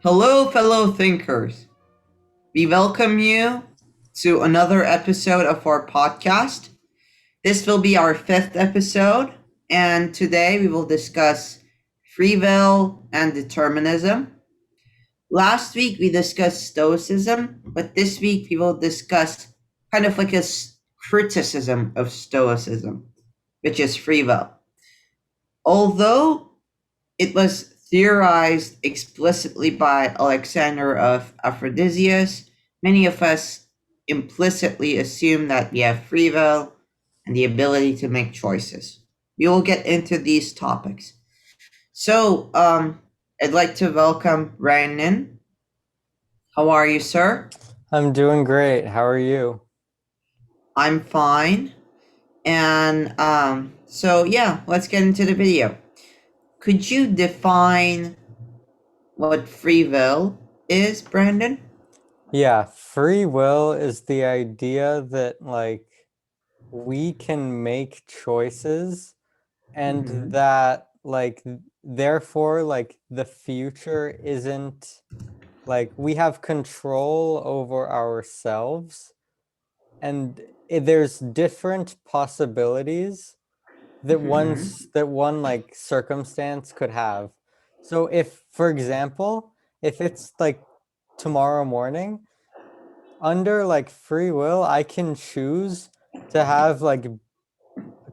Hello, fellow thinkers. We welcome you to another episode of our podcast. This will be our fifth episode, and today we will discuss free will and determinism. Last week we discussed Stoicism, but this week we will discuss kind of like a criticism of Stoicism, which is free will. Although it was theorized explicitly by Alexander of Aphrodisias, many of us implicitly assume that we have free will and the ability to make choices. We will get into these topics. So, I'd like to welcome Ryan. How are you, sir? I'm doing great. How are you? I'm fine. And so yeah, let's get into the video. Could you define what free will is, Brandon? Yeah, free will is the idea that we can make choices and Mm-hmm. that therefore the future isn't we have control over ourselves and there's different possibilities that Mm-hmm. one circumstance could have. So if, for example, if it's like tomorrow morning, under free will, I can choose to have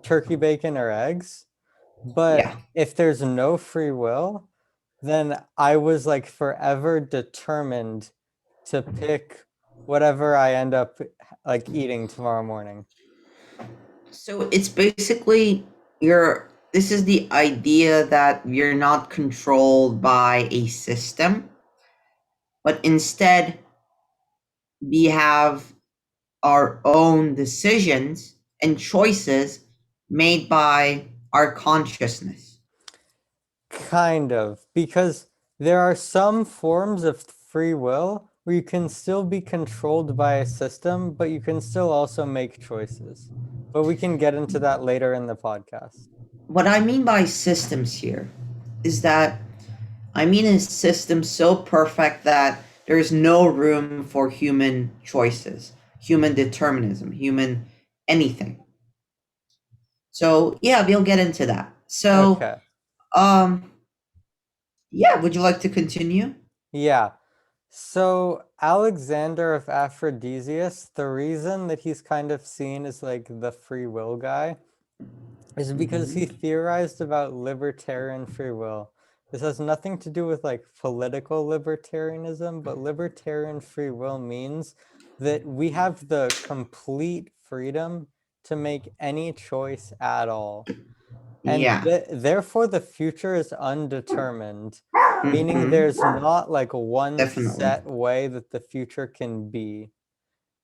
turkey bacon or eggs. But Yeah. if there's no free will, then I was forever determined to pick whatever I end up eating tomorrow morning. So it's basically this is the idea that you're not controlled by a system, but instead we have our own decisions and choices made by our consciousness. Kind of, because there are some forms of free will where you can still be controlled by a system, but you can still also make choices. But we can get into that later in the podcast. What I mean by systems here is that I mean a system so perfect that there's no room for human choices, human determinism, human anything. So yeah, we'll get into that. So Okay. um yeah, would you like to continue? Yeah. So Alexander of Aphrodisias, the reason that he's kind of seen as the free will guy is because he Mm-hmm. theorized about libertarian free will. This has nothing to do with political libertarianism, but libertarian free will means that we have the complete freedom to make any choice at all. And Yeah. therefore, the future is undetermined, meaning Mm-hmm. there's not one Definitely. set way that the future can be.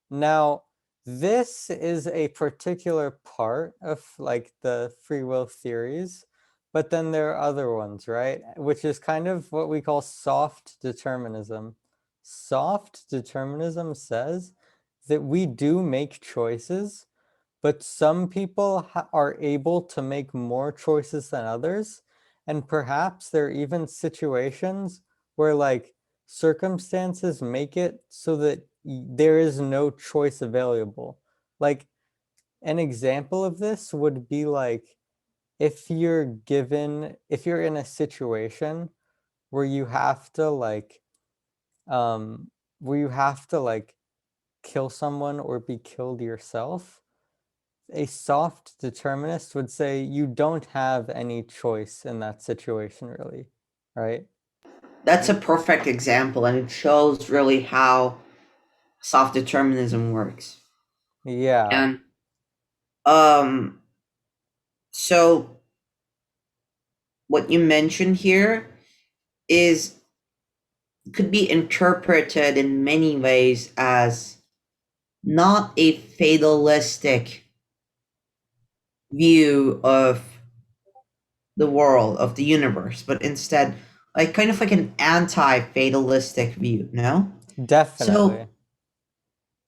Now, this is a particular part of the free will theories, but then there are other ones, right? Which is kind of what we call soft determinism. Soft determinism says that we do make choices, but some people are able to make more choices than others. And perhaps there are even situations where circumstances make it so that there is no choice available. Like an example of this would be if you're in a situation where you have to um, kill someone or be killed yourself, a soft determinist would say you don't have any choice in that situation, really, right? That's a perfect example, and it shows really how soft determinism works. Yeah. And um so what you mentioned here is could be interpreted in many ways as not a fatalistic view of the world, of the universe, but instead like kind of like an anti-fatalistic view, no? So Definitely.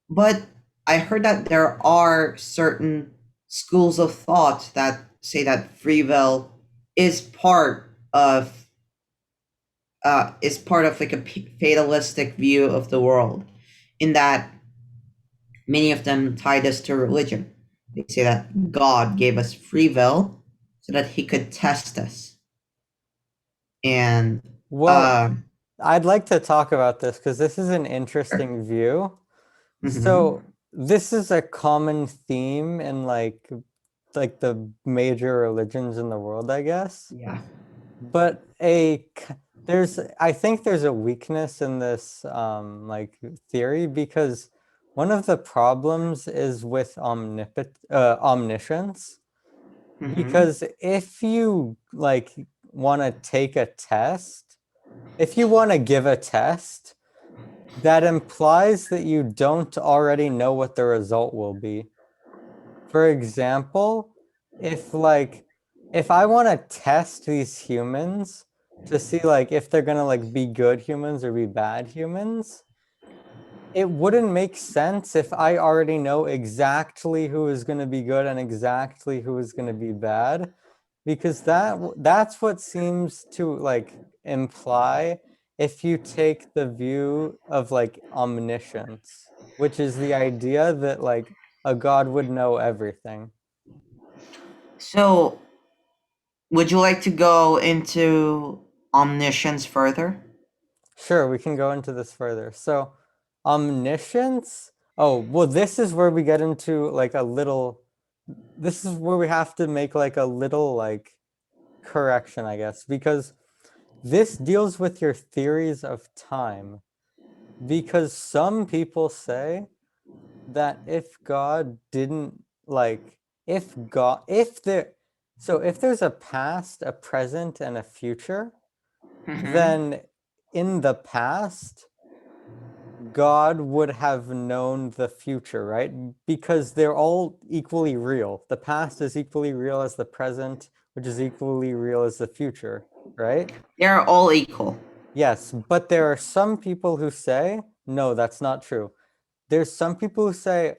but I heard that there are certain schools of thought that say that free will is part of like a fatalistic view of the world, in that many of them tie this to religion. They say that God gave us free will so that He could test us, and Well, uh, I'd like to talk about this because this is an interesting view. mhm. So this is a common theme in like the major religions in the world, I guess. Yeah. But there's I think there's a weakness in this like theory because one of the problems is with omniscience. Hmm. Because if you like want to take a test, if you want to give a test, that implies that you don't already know what the result will be. For example, if like if I want to test these humans to see like if they're gonna like be good humans or be bad humans, it wouldn't make sense if I already know exactly who is going to be good and exactly who is going to be bad, because that's what seems to like imply if you take the view of like omniscience, which is the idea that like a god would know everything. So, would you like to go into omniscience further? Sure, we can go into this further. So, omniscience. Oh, well, this is where we get into like a little. This is where we have to make like a little like correction, I guess, because this deals with your theories of time. Because some people say that if God didn't like, if there, so if there's a past, a present, and a future, Mm-hmm. then in the past, God would have known the future, right? Because they're all equally real. The past is equally real as the present, which is equally real as the future, right? They're all equal. Yes, but there are some people who say, no, that's not true. There's some people who say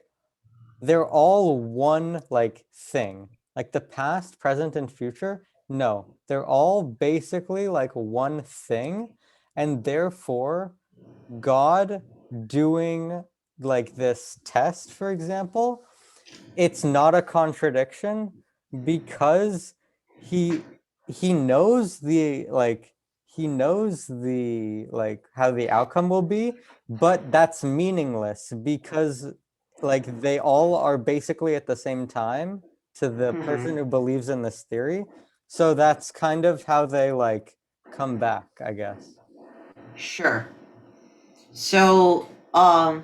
they're all one like thing. Like the past, present, and future. No, they're all basically like one thing. And therefore, God doing like this test, for example, it's not a contradiction because he he knows the like he knows the like how the outcome will be, but that's meaningless because like they all are basically at the same time to the person Mm-hmm. who believes in this theory. So that's kind of how they like come back, I guess. Sure. So, I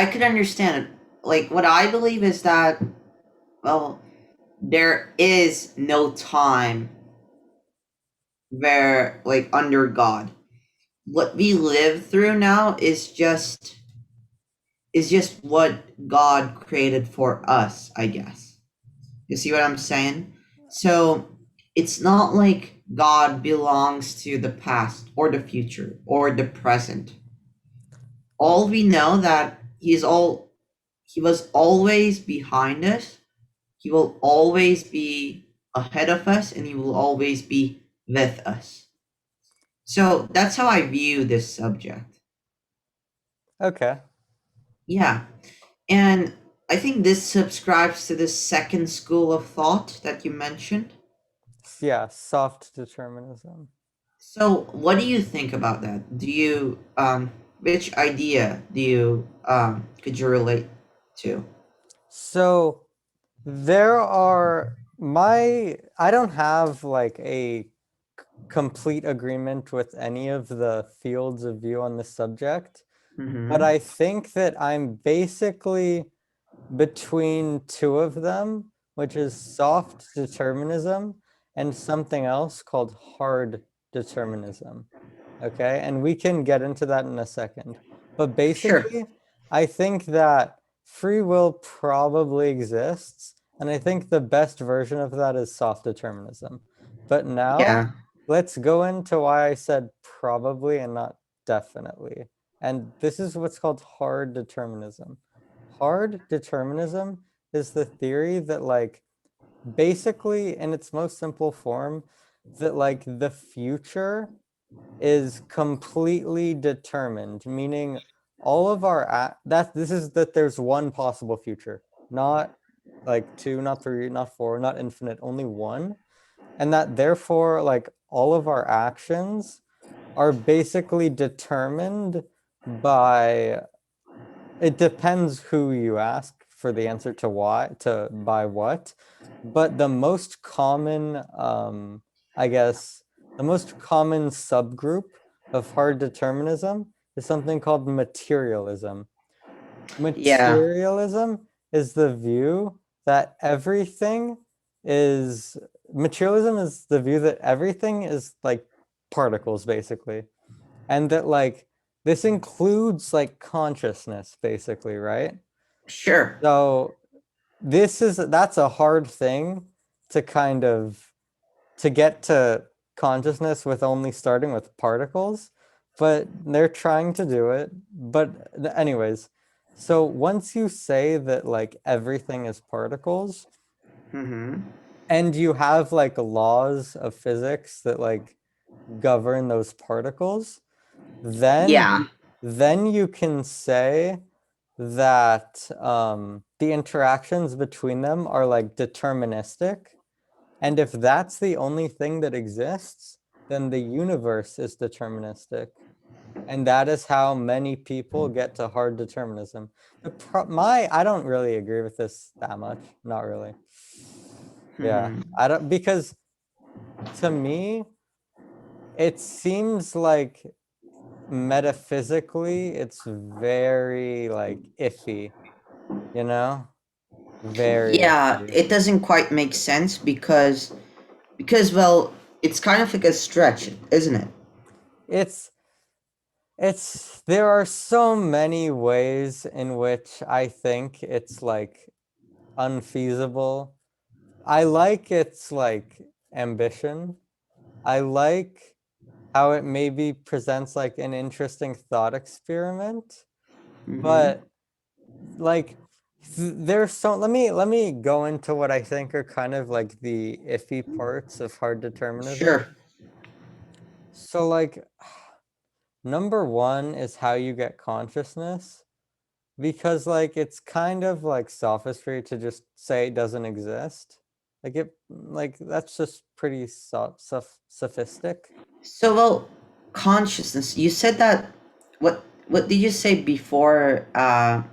could understand it. Like, what I believe is that, well, there is no time where, like, under God. What we live through now is just what God created for us, I guess. You see what I'm saying? So it's not like God belongs to the past or the future or the present. All we know that he was always behind us. He will always be ahead of us, and he will always be with us. So that's how I view this subject. Okay. Yeah. And I think this subscribes to the second school of thought that you mentioned. Yeah, soft determinism. So, what do you think about that? Which idea could you relate to? So there are I don't have like a complete agreement with any of the fields of view on this subject, but Mm-hmm. I think that I'm basically between two of them, which is soft determinism and something else called hard determinism. Okay, and we can get into that in a second. But Sure. basically, I think that free will probably exists, and I think the best version of that is soft determinism. But now, Yeah. let's go into why I said probably and not definitely. And this is what's called hard determinism. hard determinism is the theory that like basically in its most simple form that like the future is completely determined, meaning all of our that this is that there's one possible future, not like two, not three, not four, not infinite, only one, and that therefore like all of our actions are basically determined by it depends who you ask for the answer to why, to by what, but the most common, I guess, the most common subgroup of hard determinism is something called materialism. Yeah, Materialism is the view that everything is, materialism is the view that everything is like particles, basically, and that like this includes like consciousness basically, right? sure. So that's a hard thing to kind of to get to consciousness with only starting with particles, but they're trying to do it. But anyways, so once you say that like everything is particles Mm-hmm. and you have like laws of physics that like govern those particles, then Yeah, then you can say that the interactions between them are like deterministic. And if that's the only thing that exists, then the universe is deterministic. And that is how many people get to hard determinism. I don't really agree with this that much. Not really. Yeah. mm-hmm. I don't, because to me, it seems like metaphysically it's very like iffy, you know? Very Yeah, iffy. it doesn't quite make sense because well, it's kind of like a stretch, isn't it? It's there are so many ways in which I think it's like unfeasible. I like its like ambition. I like how it maybe presents like an interesting thought experiment, Mm-hmm. but like there's so let me go into what I think are kind of like the iffy parts of hard determinism. Sure. So like number one is how you get consciousness, because like it's kind of like sophistry to just say it doesn't exist. Like that's just pretty sophistic. So well, consciousness. You said that. What did you say before?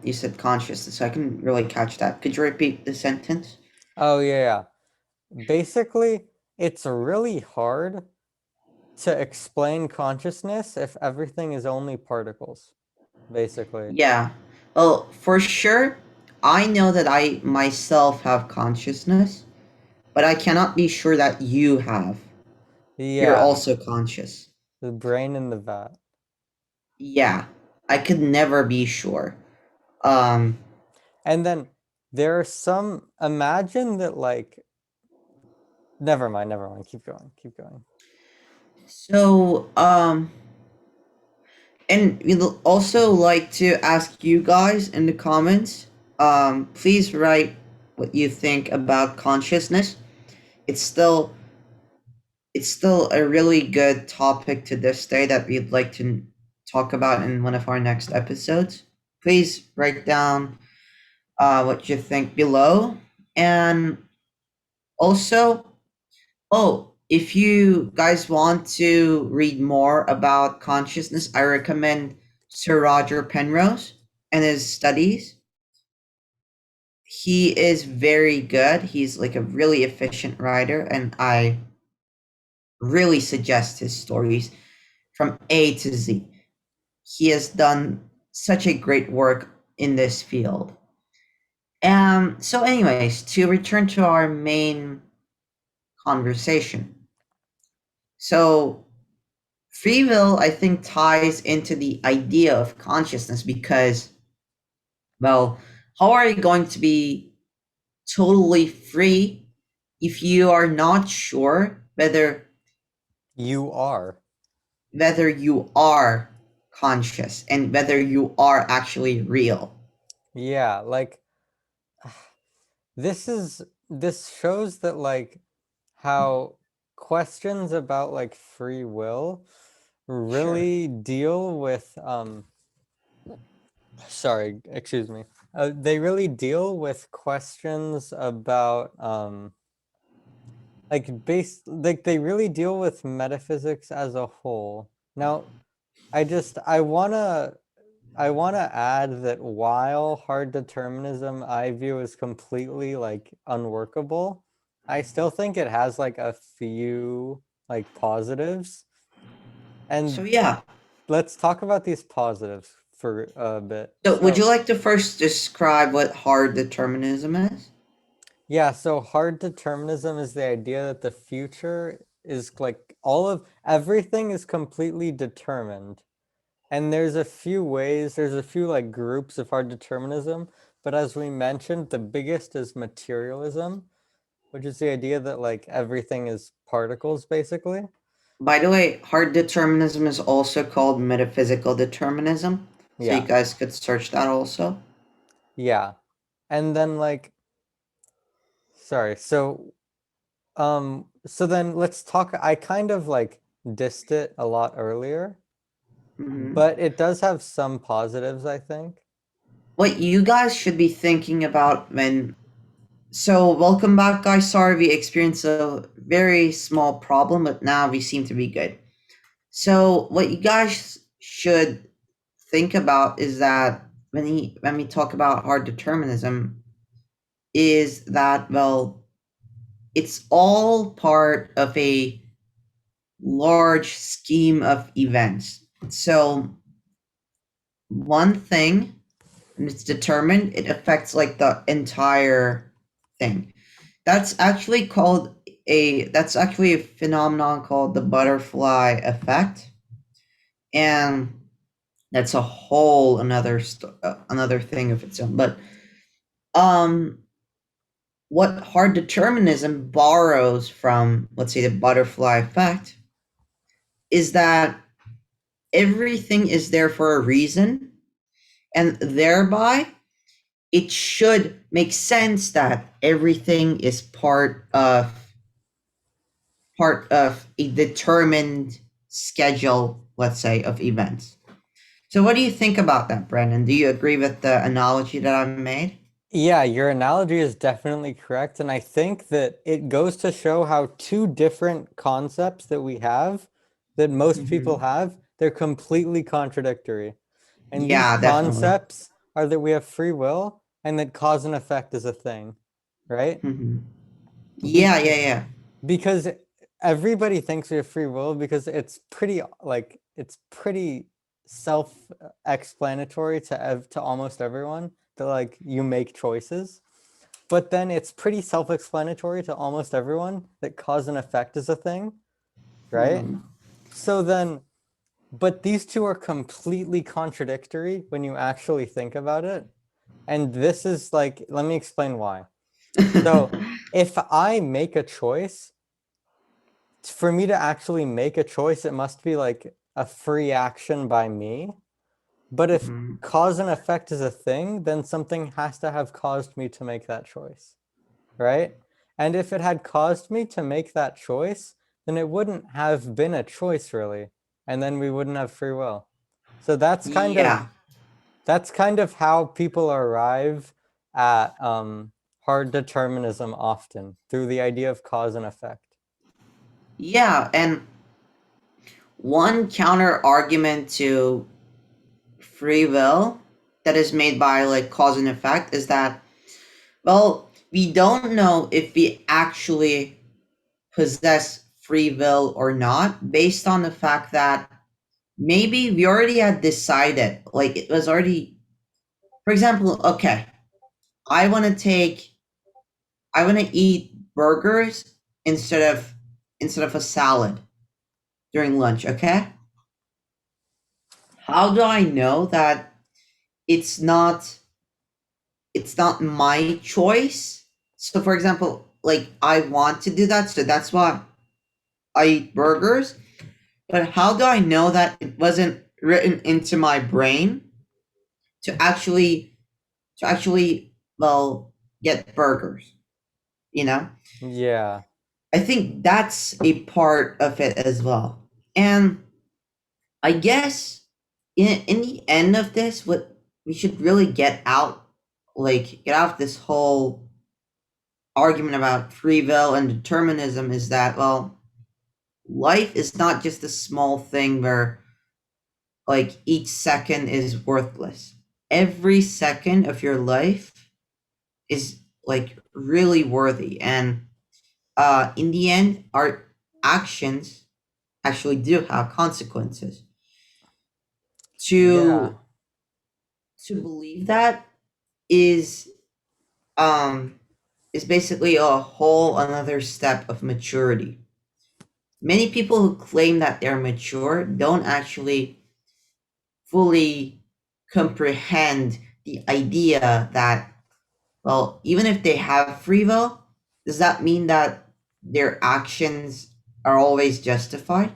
You said consciousness. So I couldn't really catch that. Could you repeat the sentence? Oh yeah, yeah. Basically, it's really hard to explain consciousness if everything is only particles, basically. Yeah. Well, for sure, I know that I myself have consciousness, but I cannot be sure that you have. You're Yeah, also conscious. the brain in the vat. Yeah. I could never be sure. Um, And then there are some, imagine that like, never mind, keep going, keep going. so, and we'd also like to ask you guys in the comments, please write what you think about consciousness. It's still it's still a really good topic to this day that we'd like to talk about in one of our next episodes. Please write down what you think below. And also, oh, if you guys want to read more about consciousness, I recommend Sir Roger Penrose and his studies. He is very good. He's like a really efficient writer, and I really suggest his stories from A to Z. He has done such a great work in this field. So, anyways, to return to our main conversation. So, free will, I think, ties into the idea of consciousness because, well, how are you going to be totally free if you are not sure You are. whether you are conscious and whether you are actually real? Yeah, like this shows that like how questions about like free will Sure. really deal with sorry, excuse me. They really deal with questions about like they really deal with metaphysics as a whole. Now, I want to add that while hard determinism I view as completely like unworkable, I still think it has like a few like positives. So And yeah. let's talk about these positives for a bit. So would you So, like to first describe what hard determinism is? yeah, so hard determinism is the idea that the future is like all of everything is completely determined. And there's a few like groups of hard determinism, but as we mentioned, the biggest is materialism, which is the idea that like everything is particles basically. By the way, hard determinism is also called metaphysical determinism. So you Yeah. guys could search that also. Yeah. And then like sorry, so then let's talk I kind of like dissed it a lot earlier, Hmm. but it does have some positives, I think. What you guys should be thinking about when. So, welcome back, guys. Sorry we experienced a very small problem, but now we seem to be good. So, what you guys should think about is that when we talk about hard determinism, is that, well, it's all part of a large scheme of events. So, one thing, and it's determined, it affects like the entire thing. That's actually a phenomenon called the butterfly effect, and that's a whole another thing of its own. But um, what hard determinism borrows from, let's say, the butterfly effect, is that everything is there for a reason, and thereby it should make sense that everything is part of a determined schedule, let's say, of events. So, what do you think about that, Brendan? Do you agree with the analogy that I made? Yeah, your analogy is definitely correct. And I think that it goes to show how two different concepts that we have, that most people Hmm. have, they're completely contradictory. And these Yeah, definitely. concepts are that we have free will and that cause and effect is a thing, right? Hmm. Be Yeah, yeah, yeah. because everybody thinks we have free will because it's pretty self-explanatory to almost everyone that like you make choices. But then it's pretty self-explanatory to almost everyone that cause and effect is a thing, right? Hmm. So then, but these two are completely contradictory when you actually think about it. And this is like, let me explain why. So if I make a choice, for me to actually make a choice, it must be like a free action by me. But if Hmm. cause and effect is a thing, then something has to have caused me to make that choice, right? And if it had caused me to make that choice, then it wouldn't have been a choice really, and then we wouldn't have free will. So Yeah. that's kind of how people arrive at hard determinism often through the idea of cause and effect. Yeah, and one counter argument to free will that is made by like cause and effect is that, well, we don't know if we actually possess free will or not based on the fact that maybe we already had decided, like it was already, for example, okay, I want to take, I want to eat burgers instead of a salad during lunch, okay? How do I know that it's not it's not my choice? So for example, like I want to do that, so that's why I eat burgers. But how do I know that it wasn't written into my brain to actually to actually, well, get burgers, you know? Yeah. I think that's a part of it as well. And I guess in the end of this, what we should really get out of this whole argument about free will and determinism is that, well, life is not just a small thing where like each second is worthless. Every second of your life is like really worthy. And in the end, our actions actually do have consequences. Yeah. To believe that is um is basically a whole another step of maturity. Many people who claim that they're mature don't actually fully comprehend the idea that, well, even if they have free will, does that mean that their actions are always justified?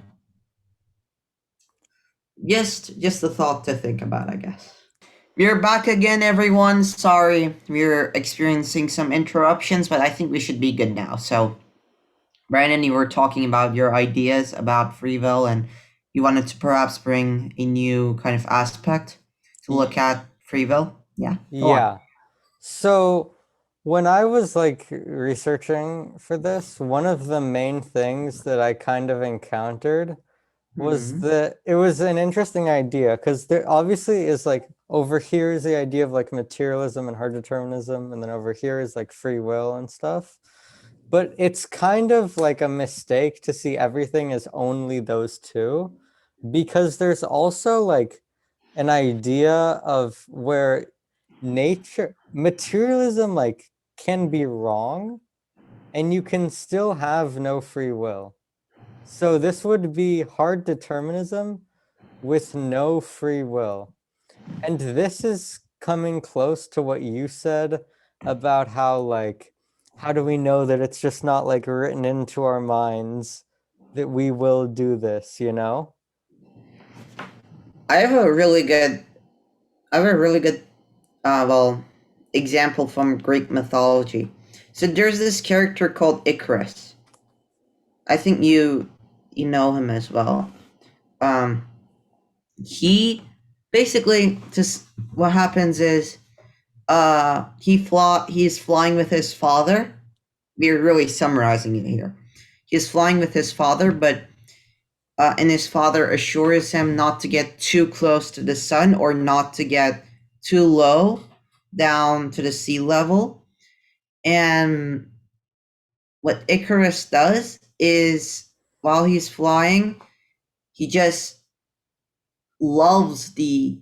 Just a thought to think about, I guess. We're back again, everyone. Sorry, we're experiencing some interruptions, but I think we should be good now. So, Brandon, you were talking about your ideas about free will, and you wanted to perhaps bring a new kind of aspect to Y- look at free will. Yeah, go on. yeah. So when I was like researching for this, one of the main things that I kind of encountered was Hmm. that it was an interesting idea because there obviously is like over here is the idea of like materialism and hard determinism, and then over here is like free will and stuff. But it's kind of like a mistake to see everything as only those two, because there's also like an idea of where materialism like can be wrong and you can still have no free will. So this would be hard determinism with no free will. And this is coming close to what you said about how like how do we know that it's just not like written into our minds that we will do this, you know? I have a really good, I have a really good, well, example from Greek mythology. So there's this character called Icarus. I think you know him as well. Um, he basically just what happens is he's flying with his father. We're really summarizing it here. He's flying with his father, but and his father assures him not to get too close to the sun or not to get too low down to the sea level. And what Icarus does is while he's flying, he just loves the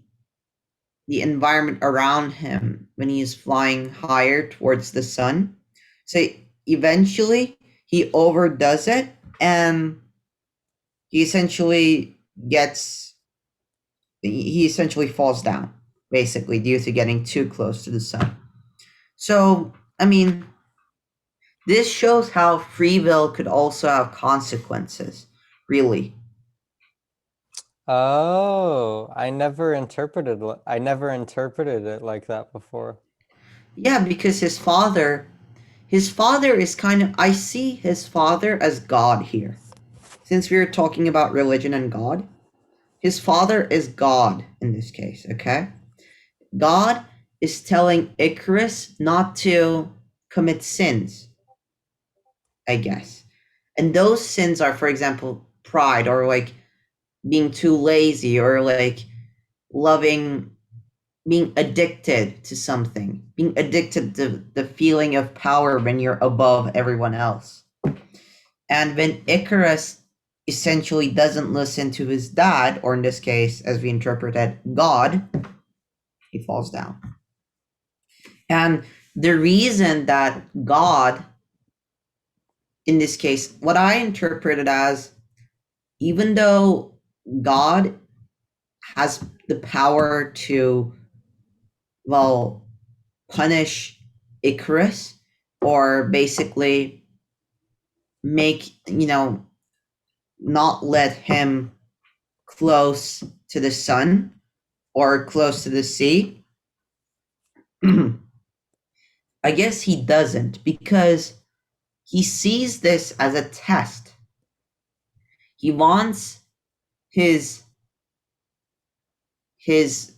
environment around him when he is flying higher towards the sun. So eventually he overdoes it and he essentially gets he essentially falls down basically due to getting too close to the sun. So, I mean, this shows how free will could also have consequences, really. Oh, I never interpreted it like that before. Yeah, because his father is kind of, I see his father as God here. Since we are talking about religion and God, his father is God in this case, okay? God is telling Icarus not to commit sins, I guess. And those sins are, for example, pride or like being too lazy or like loving, being addicted to something, being addicted to the feeling of power when you're above everyone else. And when Icarus essentially doesn't listen to his dad, or in this case, as we interpreted, God, he falls down. And the reason that God, in this case, what I interpreted as, even though God has the power to, well, punish Icarus or basically make, not let him close to the sun or close to the sea, I guess he doesn't because he sees this as a test. He wants his his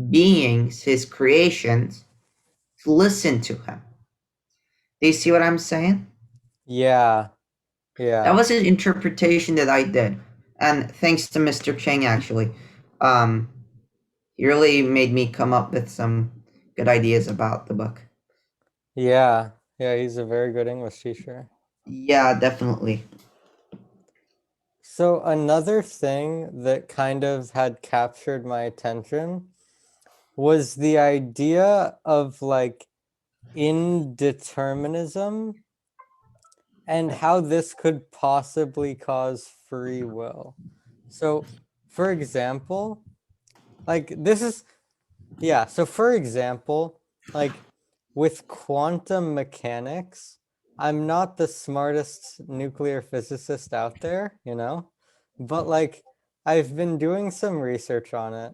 beings, his creations, to listen to him. Do you see what I'm saying? Yeah, That yeah, was an interpretation that I did, and thanks to Mr. Chang, actually, um, he really made me come up with some good ideas about the book. yeah, yeah. He's a very good English teacher. Yeah, definitely. So another thing that kind of had captured my attention was the idea of like indeterminism and how this could possibly cause free will. So, for example, like this is, yeah, so for example, like with quantum mechanics, I'm not the smartest nuclear physicist out there, but like I've been doing some research on it.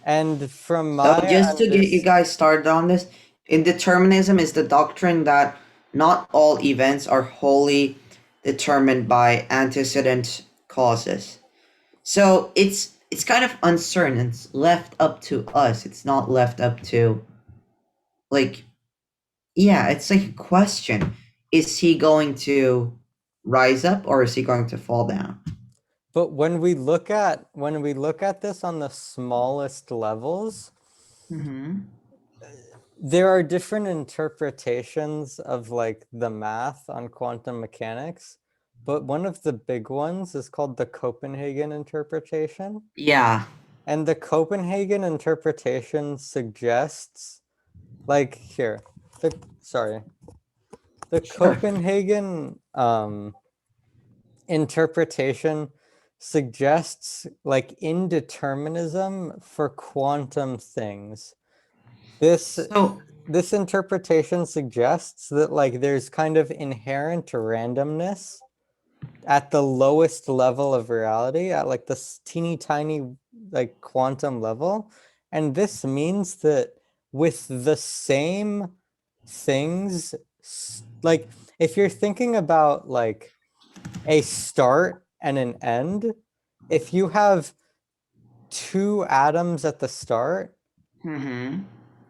And from So, my just to get you understanding, guys started on this, indeterminism is the doctrine that not all events are wholly determined by antecedent causes. So it's kind of uncertain. It's left up to us. It's not left up to like yeah, it's like a question. Is he going to rise up or is he going to fall down? but when we look at this on the smallest levels, Mm-hmm. there are different interpretations of like the math on quantum mechanics, but one of the big ones is called the Copenhagen interpretation. Yeah. And the Copenhagen interpretation suggests, like here, sorry, the Sure. Copenhagen interpretation suggests like indeterminism for quantum things. This So, this interpretation suggests that like there's kind of inherent randomness at the lowest level of reality, at like this teeny tiny like quantum level. And this means that with the same things, like if you're thinking about like a start and an end, if you have two atoms at the start, mm-hmm.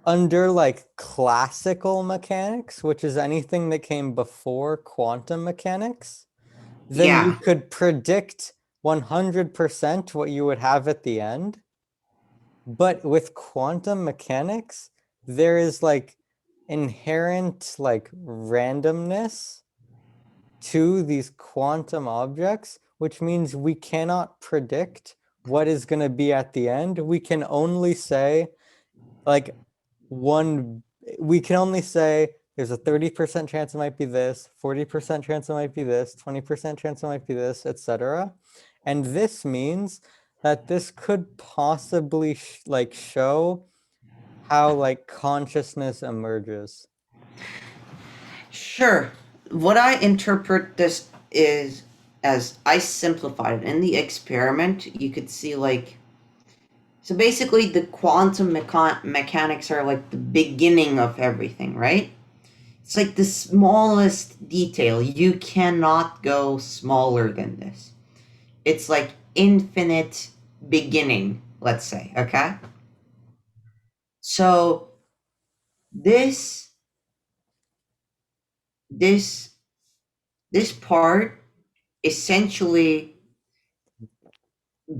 under like classical mechanics, which is anything that came before quantum mechanics, then you Yeah. could predict 100% what you would have at the end. But with quantum mechanics, there is like inherent like randomness to these quantum objects, which means we cannot predict what is going to be at the end. We can only say like one we can only say there's a 30% chance it might be this, 40% chance it might be this, 20% chance it might be this, etc. And this means that this could possibly like show how like consciousness emerges. Sure. What I interpret this is as I simplified it. In the experiment, you could see like so basically the quantum mechanics are like the beginning of everything, right? It's like the smallest detail. You cannot go smaller than this. It's like infinite beginning, let's say, okay? So this this this part essentially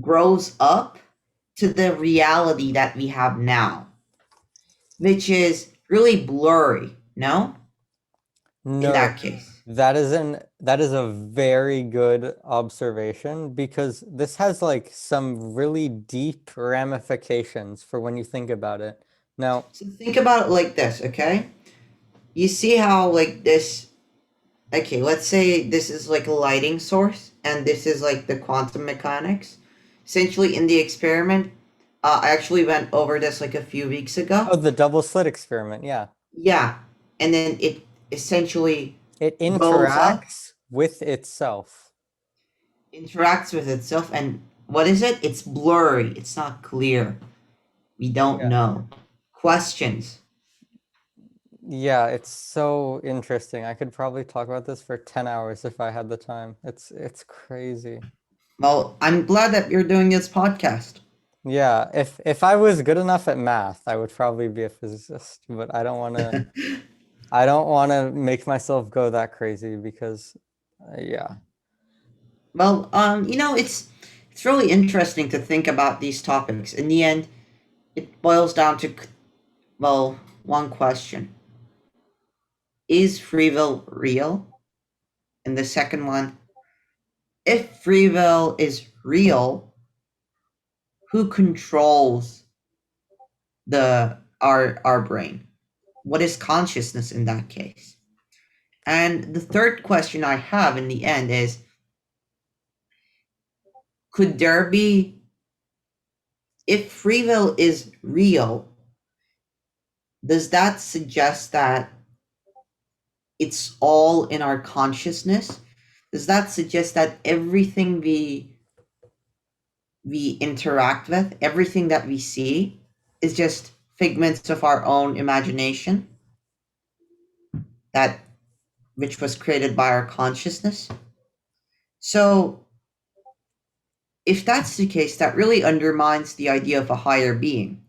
grows up to the reality that we have now, which is really blurry, no? In No, that case. that is a very good observation because this has like some really deep ramifications for when you think about it. Now, So think about it like this, okay? You see how like this okay, let's say this is like a lighting source and this is like the quantum mechanics. Essentially in the experiment, I actually went over this like a few weeks ago. oh, the double slit experiment, yeah. Yeah. And then it essentially It goes up, interacts with itself. interacts with itself, and what is it? It's blurry. It's not clear. We don't Yeah. know. Questions. Yeah, it's so interesting. I could probably talk about this for 10 hours if I had the time. It's crazy. Well, I'm glad that you're doing this podcast. Yeah, if I was good enough at math, I would probably be a physicist, but I don't want to make myself go that crazy because yeah. Well, it's really interesting to think about these topics. In the end, it boils down to, well, one question: Is free will real? And the second one: If free will is real, who controls our brain? What is consciousness in that case? And the third question I have in the end is: Could there be, if free will is real, does that suggest that it's all in our consciousness? Does that suggest that everything we interact with, everything that we see, is just figments of our own imagination, that which was created by our consciousness? So if that's the case, that really undermines the idea of a higher being,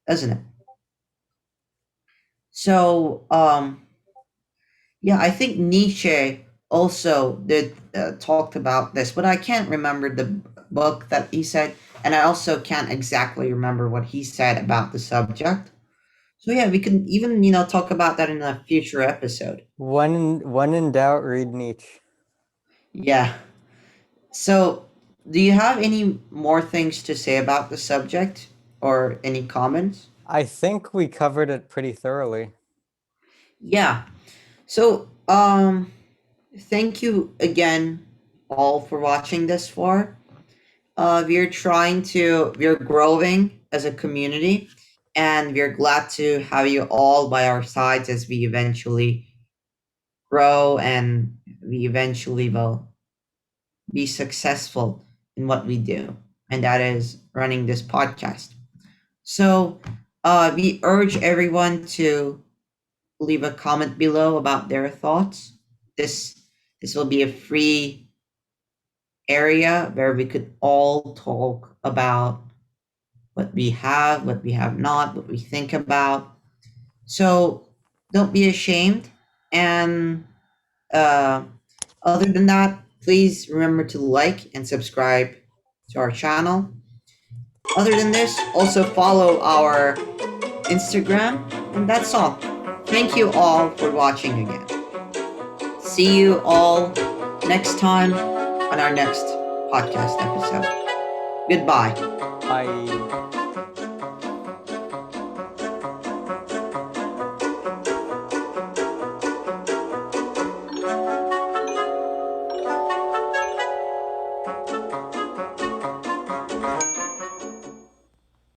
doesn't it? So yeah, I think Nietzsche also did talked about this, but I can't remember the book that he said, and I also can't exactly remember what he said about the subject. So yeah, we can even talk about that in a future episode. When in doubt, read Nietzsche. Yeah. So, do you have any more things to say about the subject or any comments? I think we covered it pretty thoroughly. Yeah. So, thank you again all for watching this far. We're growing as a community, and we're glad to have you all by our sides as we eventually grow and we eventually will be successful in what we do, and that is running this podcast. So, we urge everyone to leave a comment below about their thoughts. This this will be a free area where we could all talk about what we have not, what we think about. So don't be ashamed. And uh, other than that, please remember to like and subscribe to our channel. Other than this, also follow our Instagram. And that's all. Thank you all for watching again. See you all next time on our next podcast episode. Goodbye. Bye.